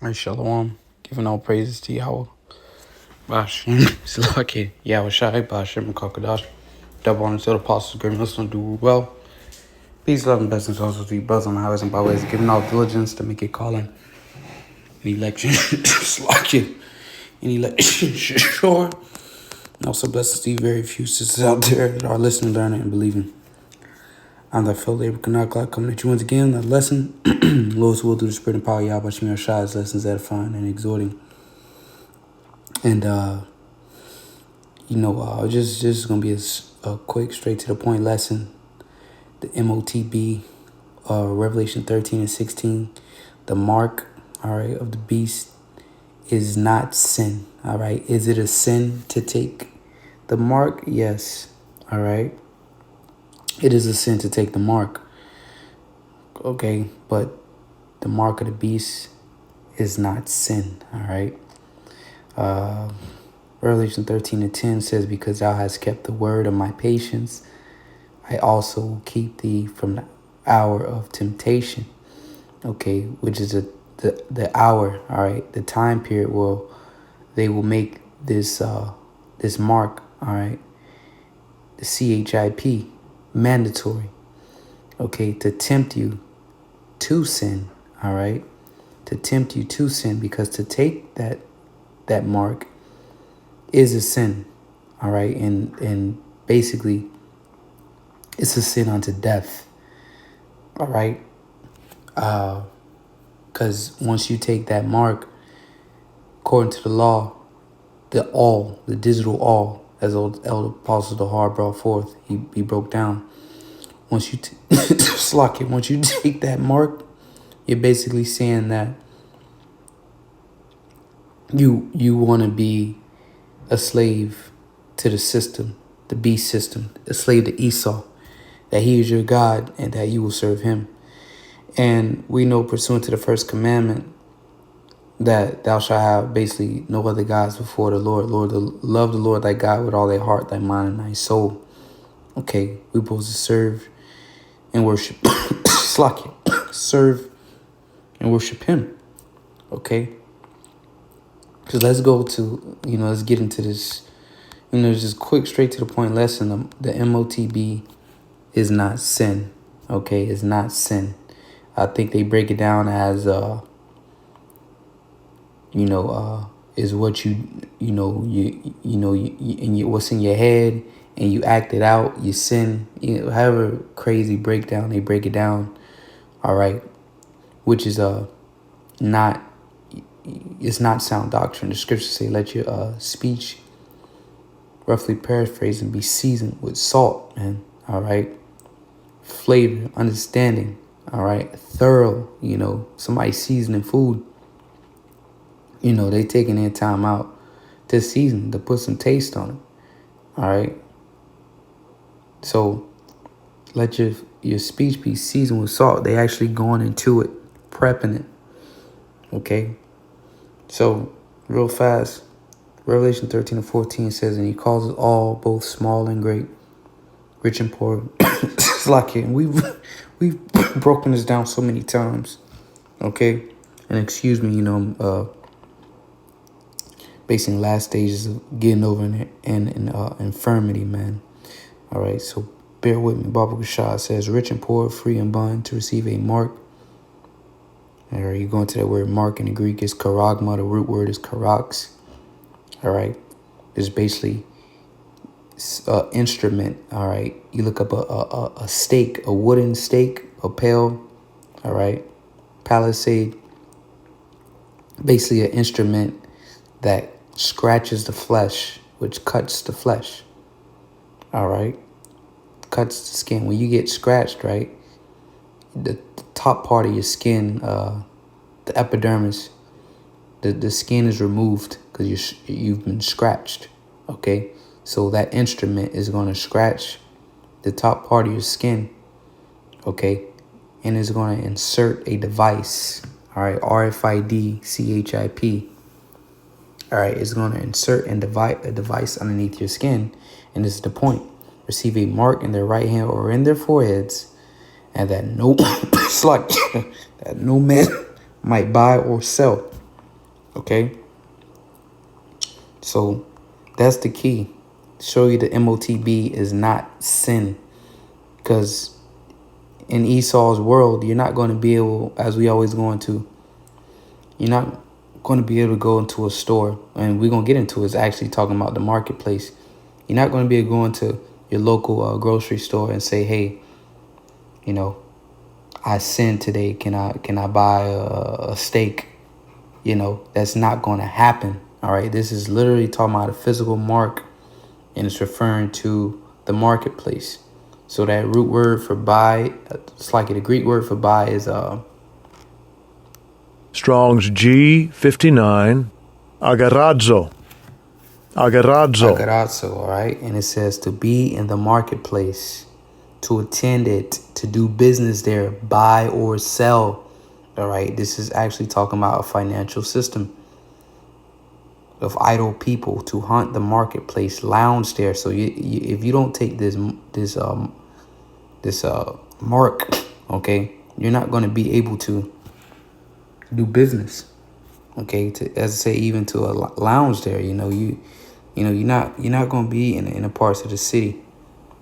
Right, Shalom. Giving all praises to Yahweh. Bashim. Salaki. Yahweh Shai. Bashim. Kakadash. Double honor to the apostles. Great Muslim do well. Peace, love, and blessings also to you, brothers on the highways and byways. Giving all diligence to make it calling. An election. Salaki. An election. Sure. And also blessings to you, very few sisters out there that are listening, learning, and believing. I'm the Phil Labor Kanakla coming at you once again. That lesson. Lord's will through the spirit and power. Yahweh Shemir Shai's lessons edifying and exhorting. And, just going to be a quick, straight to the point lesson. The MOTB, Revelation 13 and 16. The mark, all right, of the beast is not sin, all right. Is it a sin to take the mark? Yes, all right. It is a sin to take the mark, okay, but the mark of the beast is not sin, all right. Revelation 13 and 10 says, because thou hast kept the word of my patience, I also will keep thee from the hour of temptation, okay, which is the hour, all right, the time period where they will make this mark, all right, the CHIP, mandatory, okay, to tempt you to sin, all right, to tempt you to sin, because to take that mark is a sin, all right, and basically it's a sin unto death, all right, because once you take that mark, according to the law, the digital all, as old Elder Apostle Dahar brought forth, he broke down. Once you once you take that mark, you're basically saying that you want to be a slave to the system, the beast system, a slave to Esau, that he is your God and that you will serve him. And we know, pursuant to the first commandment, that thou shalt have basically no other gods before the Lord. Love the Lord thy God with all thy heart, thy mind, and thy soul. Okay, we're supposed to serve and worship. Serve and worship him. Okay? So let's go to, let's get into this, just quick, straight to the point lesson. The MOTB is not sin. Okay, it's not sin. I think they break it down as, is what what's in your head and you act it out, you sin, however crazy breakdown they break it down. All right. Which is, it's not sound doctrine. The scriptures say, let your speech, roughly paraphrasing, be seasoned with salt, man. All right. Flavor, understanding. All right. Thorough, somebody seasoning food. They taking their time out to season, to put some taste on it. All right. So let your speech be seasoned with salt. They actually going into it, prepping it. Okay. So real fast, Revelation 13 and 14 says, and he calls us all, both small and great, rich and poor. It's like it. We've broken this down so many times. Okay. And excuse me, basing last stages of getting over an infirmity, man. All right, so bear with me. Baba Gashad says, rich and poor, free and bond, to receive a mark. All right, you go into that word mark in the Greek is charagma. The root word is charax. All right, it's basically instrument. All right, you look up a stake, a wooden stake, a pail. All right, palisade. Basically an instrument that scratches the flesh, which cuts the flesh. All right. Cuts the skin. When you get scratched, right, the top part of your skin, the epidermis, the skin is removed because you've been scratched. Okay. So that instrument is going to scratch the top part of your skin. Okay. And it's going to insert a device. All right. RFID CHIP. All right, it's going to insert a device underneath your skin. And this is the point. Receive a mark in their right hand or in their foreheads, and that no man might buy or sell. Okay? So that's the key. Show you the MOTB is not sin. Because in Esau's world, you're not going to be able, as we always go into, you're not going to be able to go into a store, and we're going to get into is actually talking about the marketplace. You're not going to be able to go into your local grocery store and say, hey, I sinned today. Can I buy a steak? That's not going to happen. All right. This is literally talking about a physical mark, and it's referring to the marketplace. So that root word for buy, it's like the Greek word for buy is Strong's G59, agarazzo. agarazo, all right? And it says to be in the marketplace, to attend it, to do business there, buy or sell, all right? This is actually talking about a financial system of idle people, to hunt the marketplace, lounge there. So if you don't take this mark, okay, you're not going to be able to do business, okay, to, as I say, even to a lounge there. You're not going to be in the parts of the city,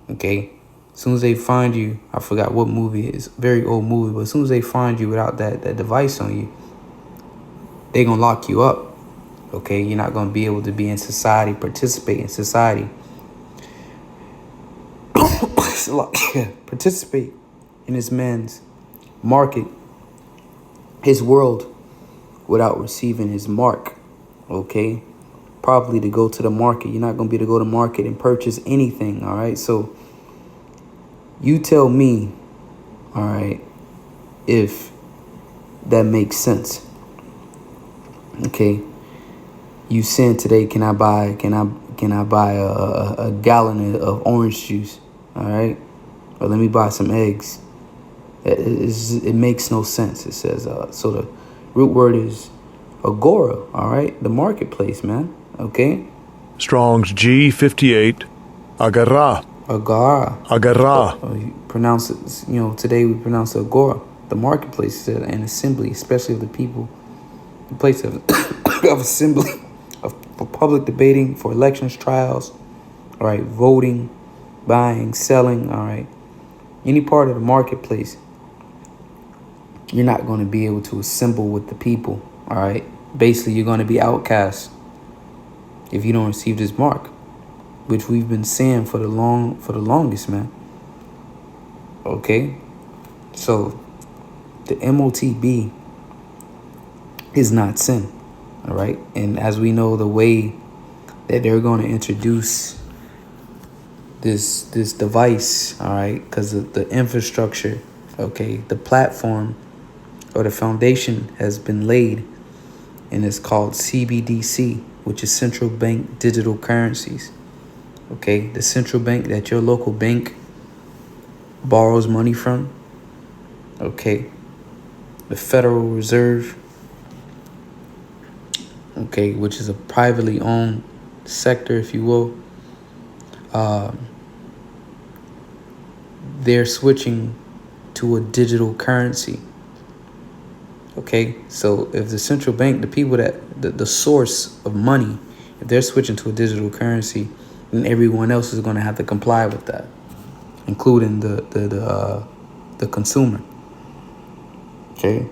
okay. As soon as they find you, I forgot what movie it is, very old movie, but as soon as they find you without that device on you, they're going to lock you up, okay. You're not going to be able to be in society, participate in society. Participate in this man's market, his world, without receiving his mark, okay? Probably to go to the market. You're not going to be able to go to market and purchase anything, all right? So you tell me, all right, if that makes sense, okay? You sin today, can I buy a gallon of orange juice, all right? Or let me buy some eggs. It makes no sense. It says, so the root word is agora, all right? The marketplace, man, okay? Strong's G58, agara. Agara. You pronounce it, today we pronounce it agora. The marketplace is an assembly, especially of the people. The place of, of assembly, for public debating, for elections, trials, all right, voting, buying, selling, all right. Any part of the marketplace, you're not going to be able to assemble with the people, all right? Basically, you're going to be outcast if you don't receive this mark, which we've been saying for the longest, man. Okay? So, the MOTB is not sin, all right? And as we know, the way that they're going to introduce this device, all right, because of the infrastructure, okay, the platform or the foundation has been laid, and it's called CBDC, which is central bank digital currencies. Okay, the central bank that your local bank borrows money from. Okay, the Federal Reserve, okay, which is a privately owned sector, if you will. They're switching to a digital currency. Okay, so if the central bank, the people that the source of money, if they're switching to a digital currency, then everyone else is going to have to comply with that, including the consumer. Okay,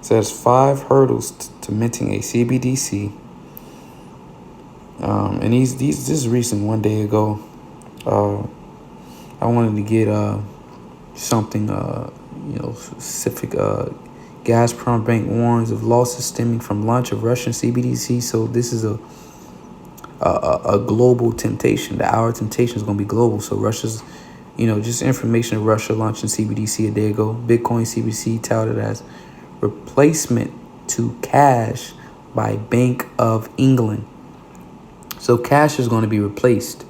so there's 5 hurdles to minting a CBDC. And this is recent, 1 day ago. I wanted to get something specific. Gazprom Bank warns of losses stemming from launch of Russian CBDC. So this is a global temptation. Our temptation is going to be global. So Russia's, just information of Russia launching CBDC a day ago. Bitcoin CBDC touted as replacement to cash by Bank of England. So cash is going to be replaced,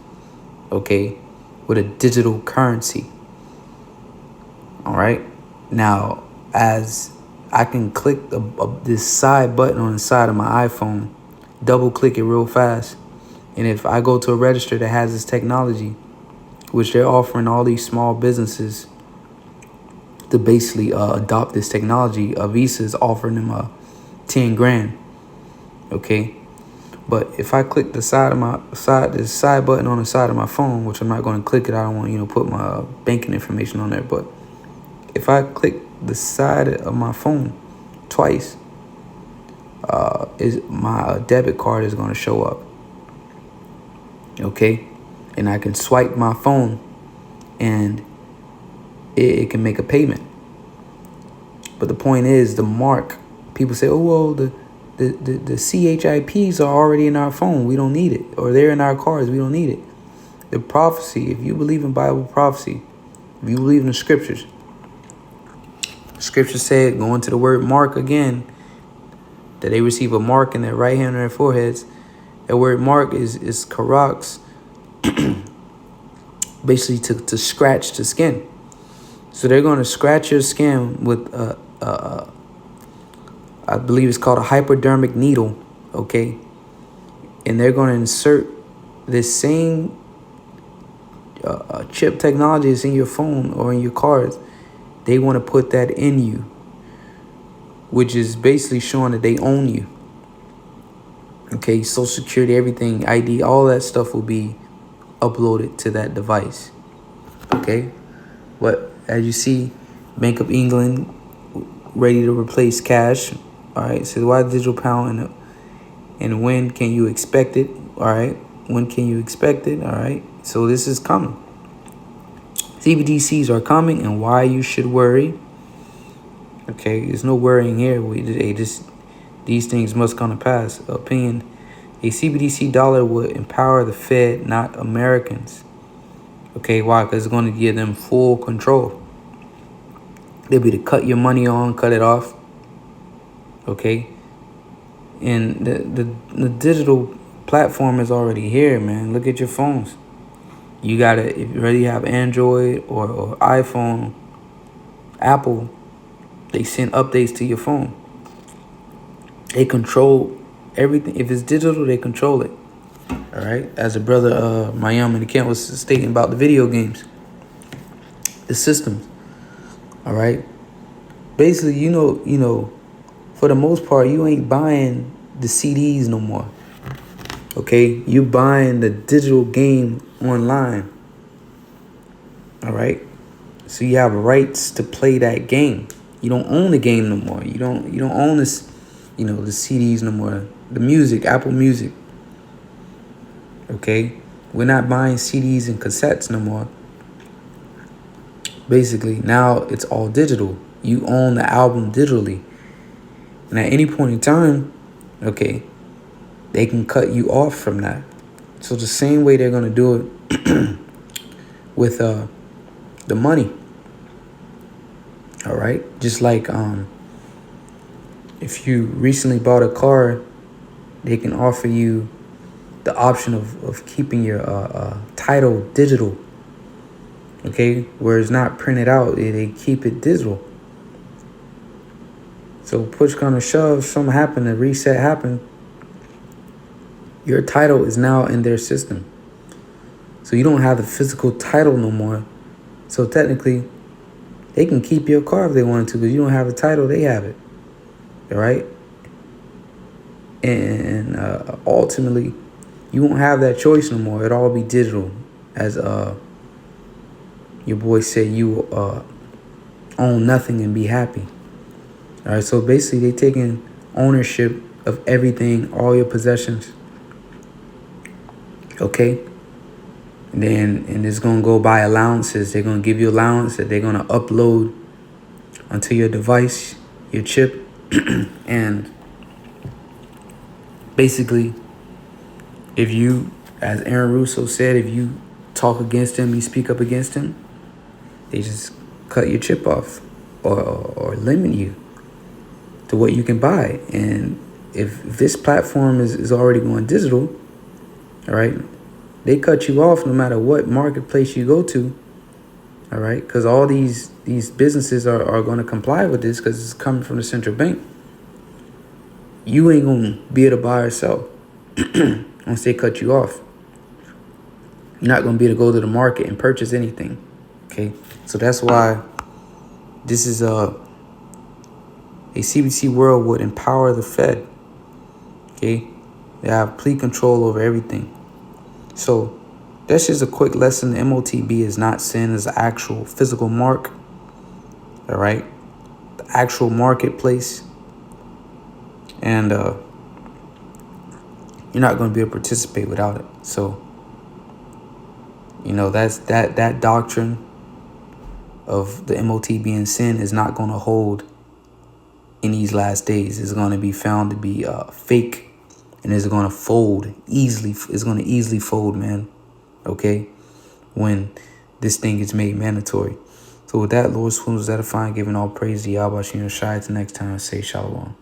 okay, with a digital currency. All right. Now, as I can click this side button on the side of my iPhone, double click it real fast. And if I go to a register that has this technology, which they're offering all these small businesses to basically adopt this technology, Visa is offering them 10 grand. Okay. But if I click the side button on the side of my phone, which I'm not going to click it, I don't want, put my banking information on there. But if I click the side of my phone twice, is my debit card is going to show up. Okay. And I can swipe my phone and it can make a payment. But the point is, the mark, people say, oh, well, the CHIPs are already in our phone. We don't need it. Or they're in our cars. We don't need it. The prophecy, if you believe in Bible prophecy, if you believe in the scriptures, the scriptures said, going to the word mark again, that they receive a mark in their right hand or their foreheads. That word mark is karax, basically to scratch the skin. So they're going to scratch your skin with I believe it's called a hypodermic needle, okay? And they're going to insert this same chip technology that's in your phone or in your cars. They want to put that in you, which is basically showing that they own you. Okay, Social Security, everything, ID, all that stuff will be uploaded to that device. Okay, but as you see, Bank of England ready to replace cash. All right, so why digital pound and when can you expect it? All right, when can you expect it? All right, so this is coming. CBDCs are coming, and why you should worry. Okay, there's no worrying here. These things must come to pass. Opinion: a CBDC dollar would empower the Fed, not Americans. Okay, why? Because it's going to give them full control. They'll be to cut your money on, cut it off. Okay, and the digital platform is already here, man. Look at your phones. You gotta, if you already have Android or iPhone, Apple, they send updates to your phone. They control everything. If it's digital, they control it. All right. As a brother, Mayam in the camp was stating about the video games, the systems. All right. Basically, for the most part, you ain't buying the CDs no more. Okay, you buying the digital game online. All right. So you have rights to play that game. You don't own the game no more. You don't own this, the CDs no more. The music, Apple Music. Okay, we're not buying CDs and cassettes no more. Basically, now it's all digital. You own the album digitally. And at any point in time, okay, they can cut you off from that. So the same way they're going to do it with the money. All right. Just like if you recently bought a car, they can offer you the option of keeping your title digital. Okay, where it's not printed out, they keep it digital. So push come to shove, something happened, a reset happened, your title is now in their system. So you don't have the physical title no more. So technically, they can keep your car if they wanted to, but you don't have the title, they have it. All right? And ultimately, you won't have that choice no more. It'll all be digital. As your boy said, you own nothing and be happy. All right, so basically, they taking ownership of everything, all your possessions. Okay? And it's going to go by allowances. They're going to give you allowance that they're going to upload onto your device, your chip. And basically, if you, as Aaron Russo said, if you talk against him, you speak up against him, they just cut your chip off or limit you to what you can buy. And if this platform is already going digital, all right, they cut you off no matter what marketplace you go to, all right, because all these businesses are going to comply with this because it's coming from the central bank. You ain't going to be able to buy or sell once they cut you off. You're not going to be able to go to the market and purchase anything, okay? So that's why this is a CBDC world would empower the Fed, Okay? They have complete control over everything. So that's just a quick lesson. The MOTB is not sin. It's an actual physical mark. All right? The actual marketplace. And you're not going to be able to participate without it. So, that's that doctrine of the MOT being sin is not going to hold in these last days. It's going to be found to be fake, and it's going to fold easily. It's going to easily fold, man. Okay, when this thing is made mandatory. So with that, Lord, spoons that are fine, giving all praise to Yahweh Shai. Till next time, say shalom.